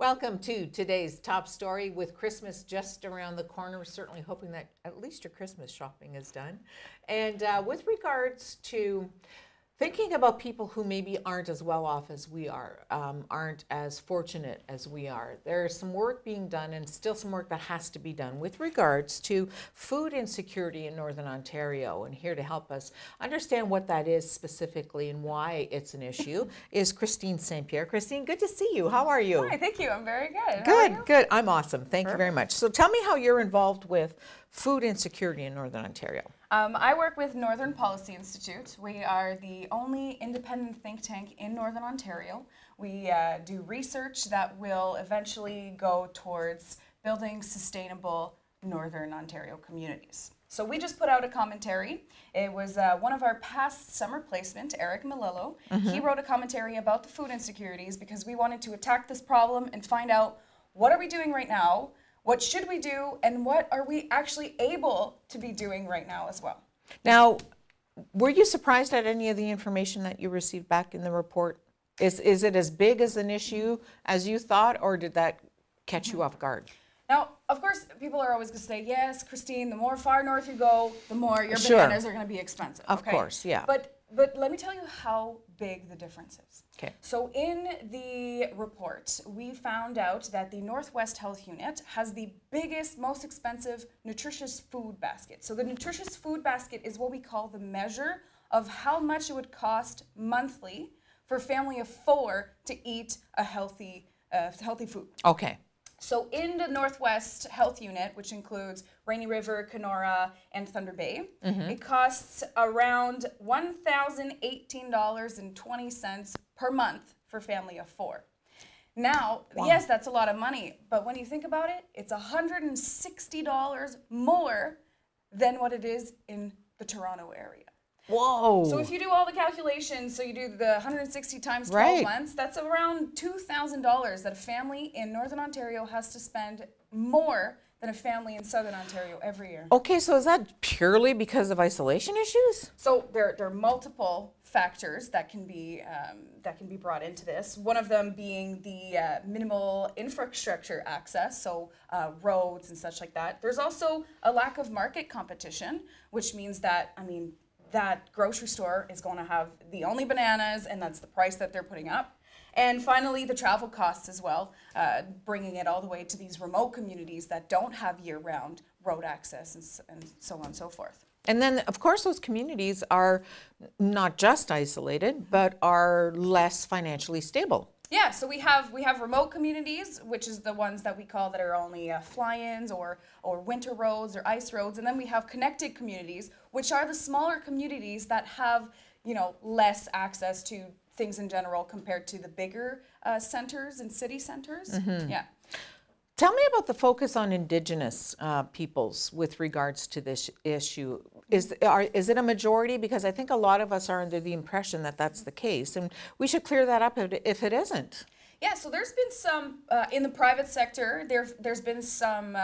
Welcome to today's top story. With Christmas just around the corner, we're certainly hoping that at least your Christmas shopping is done. And with regards to thinking about people who maybe aren't as well off as we are, aren't as fortunate as we are, there's some work being done and still some work that has to be done with regards to food insecurity in Northern Ontario. And here to help us understand what that is specifically and why it's an issue is Christine St. Pierre. Christine, good to see you. How are you? Hi, thank you. I'm very good. Good, good. I'm awesome. Thank you very much. So tell me how you're involved with food insecurity in Northern Ontario. I work with Northern Policy Institute. We are the only independent think tank in Northern Ontario. We do research that will eventually go towards building sustainable Northern Ontario communities. So we just put out a commentary. It was one of our past summer placement, Eric Malillo. He wrote a commentary about the food insecurities because we wanted to attack this problem and find out what are we doing right now, what should we do, and what are we actually able to be doing right now as well? Now, were you surprised at any of the information that you received back in the report? Is it as big as an issue as you thought, or did that catch you off guard? Now, of course, people are always going to say, yes, Christine, the more far north you go, the more your bananas are going to be expensive. Of course, yeah. But let me tell you how big the difference is. Okay. So in the report, we found out that the Northwest Health Unit has the biggest, most expensive nutritious food basket. So the nutritious food basket is what we call the measure of how much it would cost monthly for a family of 4 to eat a healthy food. Okay. So in the Northwest Health Unit, which includes Rainy River, Kenora, and Thunder Bay, it costs around $1,018.20 per month for a family of 4. Now, yes, that's a lot of money, but when you think about it, it's $160 more than what it is in the Toronto area. Whoa. So if you do all the calculations, so you do the 160 times 12 months, that's around $2,000 that a family in Northern Ontario has to spend more than a family in Southern Ontario every year. Okay, so is that purely because of isolation issues? So there are multiple factors that can be brought into this. One of them being the minimal infrastructure access, so roads and such like that. There's also a lack of market competition, which means that, that grocery store is going to have the only bananas, and that's the price that they're putting up. And finally, the travel costs as well, bringing it all the way to these remote communities that don't have year-round road access and so on and so forth. And then, of course, those communities are not just isolated, but are less financially stable. Yeah, so we have remote communities, which is the ones that we call that are only fly-ins or winter roads or ice roads, and then we have connected communities, which are the smaller communities that have, less access to things in general compared to the bigger centers and city centers. Yeah. Tell me about the focus on Indigenous peoples with regards to this issue. Is it a majority? Because I think a lot of us are under the impression that that's the case, and we should clear that up if it isn't. Yeah, so there's been some, in the private sector, there's been some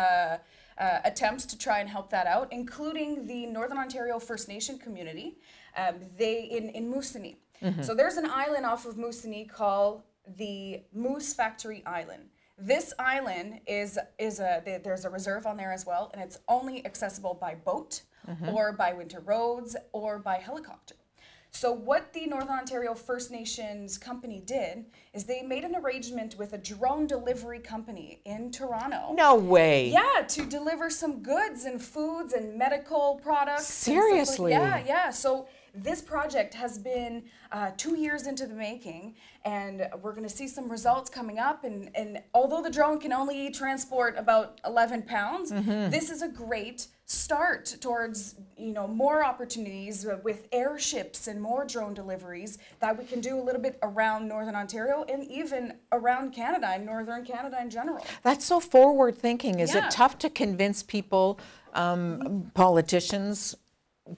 attempts to try and help that out, including the Northern Ontario First Nation community, in Moosonee. So there's an island off of Moosonee called the Moose Factory Island. This island there's a reserve on there as well, and it's only accessible by boat or by winter roads or by helicopter. So what the Northern Ontario First Nations company did is they made an arrangement with a drone delivery company in Toronto. No way. Yeah, to deliver some goods and foods and medical products. Seriously? Yeah. So this project has been 2 years into the making, and we're going to see some results coming up. And although the drone can only transport about 11 pounds, this is a great start towards more opportunities with airships and more drone deliveries that we can do a little bit around Northern Ontario and even around Canada and Northern Canada in general. That's so forward thinking. Is it tough to convince people, politicians,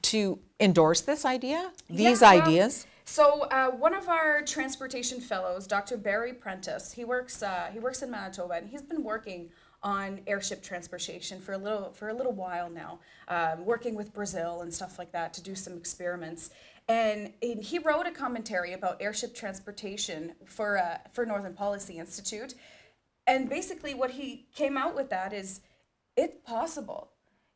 to endorse this idea, these ideas? So one of our transportation fellows, Dr. Barry Prentice, he works in Manitoba, and he's been working on airship transportation for a little while now, working with Brazil and stuff like that to do some experiments. And he wrote a commentary about airship transportation for Northern Policy Institute. And basically what he came out with that is, it's possible.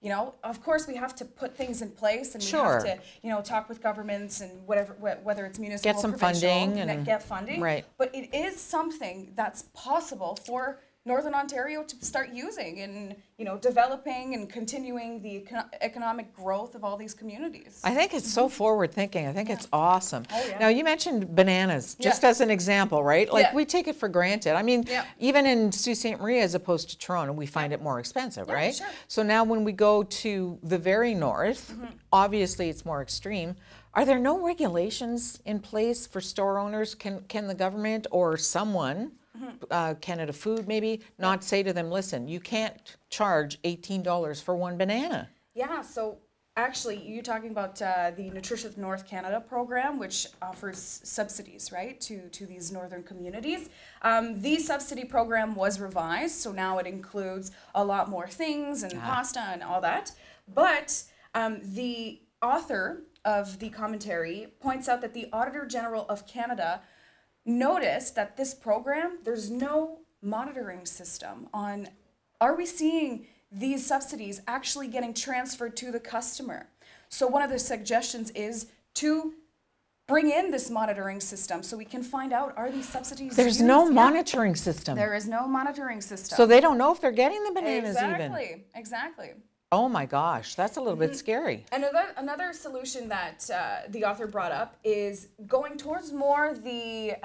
You know, of course, we have to put things in place, and we have to, you know, talk with governments and whatever, whether it's municipal, get some provincial, funding, and get funding. Right. But it is something that's possible for Northern Ontario to start using in, you know, developing and continuing the economic growth of all these communities. I think it's so forward thinking. I think it's awesome. Oh, yeah. Now, you mentioned bananas, just as an example, right? Like, we take it for granted. I mean, even in Sault Ste. Marie, as opposed to Toronto, we find it more expensive, right? Sure. So now when we go to the very north, obviously it's more extreme. Are there no regulations in place for store owners? Can the government or someone, Canada Food maybe, not say to them, listen, you can't charge $18 for one banana? Yeah, so actually, you're talking about the Nutritious North Canada program, which offers subsidies, right, to these northern communities. The subsidy program was revised, so now it includes a lot more things and pasta and all that. But the author of the commentary points out that the Auditor General of Canada noticed that this program, there's no monitoring system on, are we seeing these subsidies actually getting transferred to the customer? So one of the suggestions is to bring in this monitoring system so we can find out, are these subsidies There's no monitoring system. There is no monitoring system. So they don't know if they're getting the bananas even. Exactly. Oh my gosh, that's a little bit scary. Another solution that the author brought up is going towards more the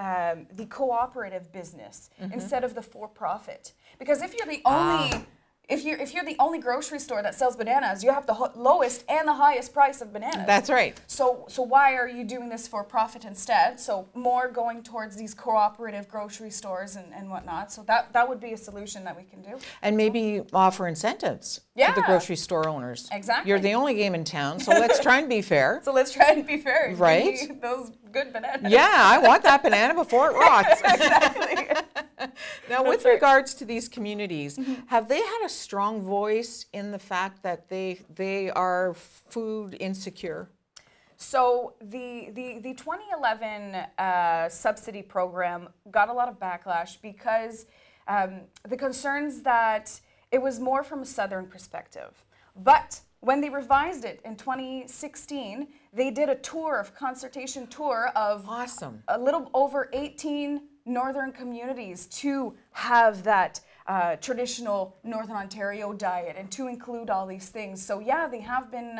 cooperative business instead of the for-profit. Because if you're the only if you're the only grocery store that sells bananas, you have the lowest and the highest price of bananas. That's right. So why are you doing this for profit instead? So more going towards these cooperative grocery stores and whatnot. So that would be a solution that we can do. And maybe offer incentives to the grocery store owners. Exactly. You're the only game in town, so let's try and be fair. Right? Give me those good bananas. Yeah, I want that banana before it rots. Exactly. Now, with regards to these communities, have they had a strong voice in the fact that they are food insecure? So the 2011 subsidy program got a lot of backlash because the concerns that it was more from a southern perspective. But when they revised it in 2016, they did a consultation tour of a little over 18 northern communities to have that traditional Northern Ontario diet and to include all these things. So yeah, they have been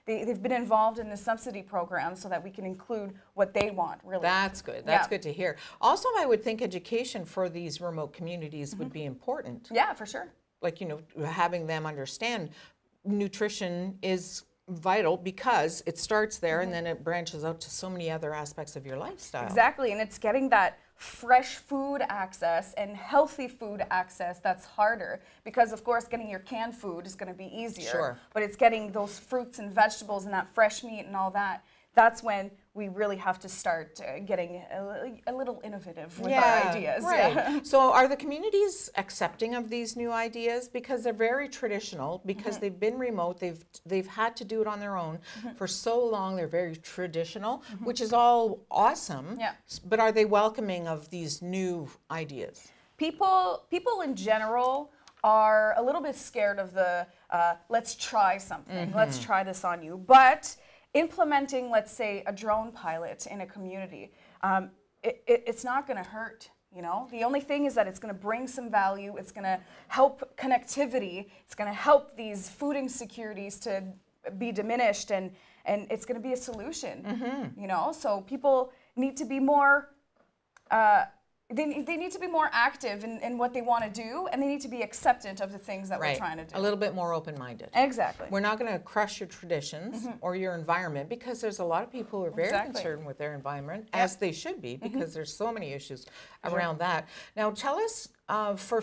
they've been involved in the subsidy program so that we can include what they want, really. That's good. That's good to hear. Also, I would think education for these remote communities would be important. Yeah, for sure. Like, you know, having them understand nutrition is vital because it starts there and then it branches out to so many other aspects of your lifestyle. Exactly, and it's getting that fresh food access and healthy food access that's harder because, of course, getting your canned food is going to be easier. Sure. But it's getting those fruits and vegetables and that fresh meat and all that. That's when we really have to start getting a little innovative with our ideas. Right. Yeah. So are the communities accepting of these new ideas? Because they're very traditional, because they've been remote, they've had to do it on their own for so long. They're very traditional, which is all awesome. Yeah. But are they welcoming of these new ideas? People in general are a little bit scared of the let's try something, let's try this on you. But implementing, let's say, a drone pilot in a community, it's not going to hurt, you know? The only thing is that it's going to bring some value, it's going to help connectivity, it's going to help these food insecurities to be diminished, and it's going to be a solution, you know? So people need to be more, they need to be more active in what they want to do, and they need to be acceptant of the things that we're trying to do. A little bit more open-minded. Exactly. We're not going to crush your traditions or your environment, because there's a lot of people who are very concerned with their environment, as they should be, because there's so many issues around that. Now, tell us, for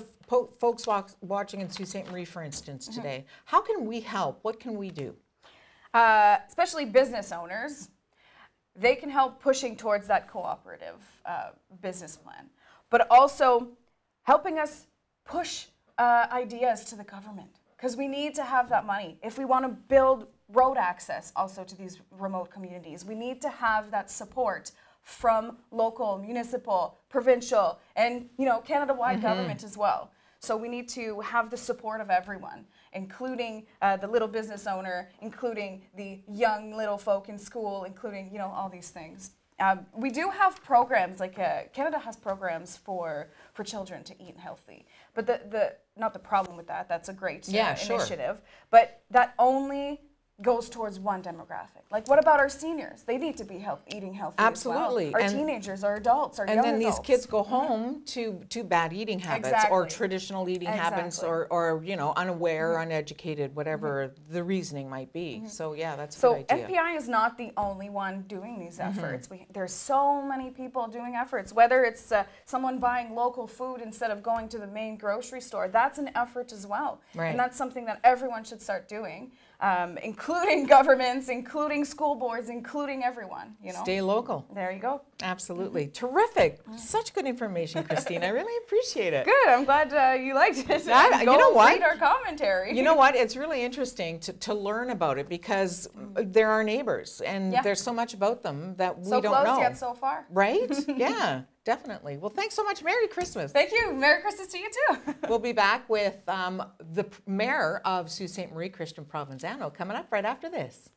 folks watching in Sault Ste. Marie, for instance, today, how can we help? What can we do? Especially business owners. They can help pushing towards that cooperative business plan, but also helping us push ideas to the government, because we need to have that money. If we want to build road access also to these remote communities, we need to have that support from local, municipal, provincial, and Canada-wide government as well. So we need to have the support of everyone, including the little business owner, including the young little folk in school, including all these things. We do have programs, like Canada has programs for children to eat healthy. But not the problem with that, that's a great initiative. But that only goes towards one demographic. Like, what about our seniors? They need to be eating healthy. Absolutely. As well. Our teenagers, our adults, our young adults. And then these kids go mm-hmm. home to bad eating habits exactly. or traditional eating habits or unaware, mm-hmm. uneducated, whatever mm-hmm. the reasoning might be. Mm-hmm. So yeah, that's a good idea. So NPI is not the only one doing these efforts. Mm-hmm. There's so many people doing efforts, whether it's someone buying local food instead of going to the main grocery store. That's an effort as well. Right. And that's something that everyone should start doing. Including governments, including school boards, including everyone. Stay local. There you go. Absolutely. Mm-hmm. Terrific. Such good information, Christine. I really appreciate it. Good. I'm glad you liked it. You know what? Read our commentary. You know what? It's really interesting to learn about it because they're our neighbors and there's so much about them that we don't know. So close yet so far. Right? Yeah. Definitely. Well, thanks so much. Merry Christmas. Thank you. Merry Christmas to you too. We'll be back with the mayor of Sault Ste. Marie, Christian Provenzano, coming up right after this.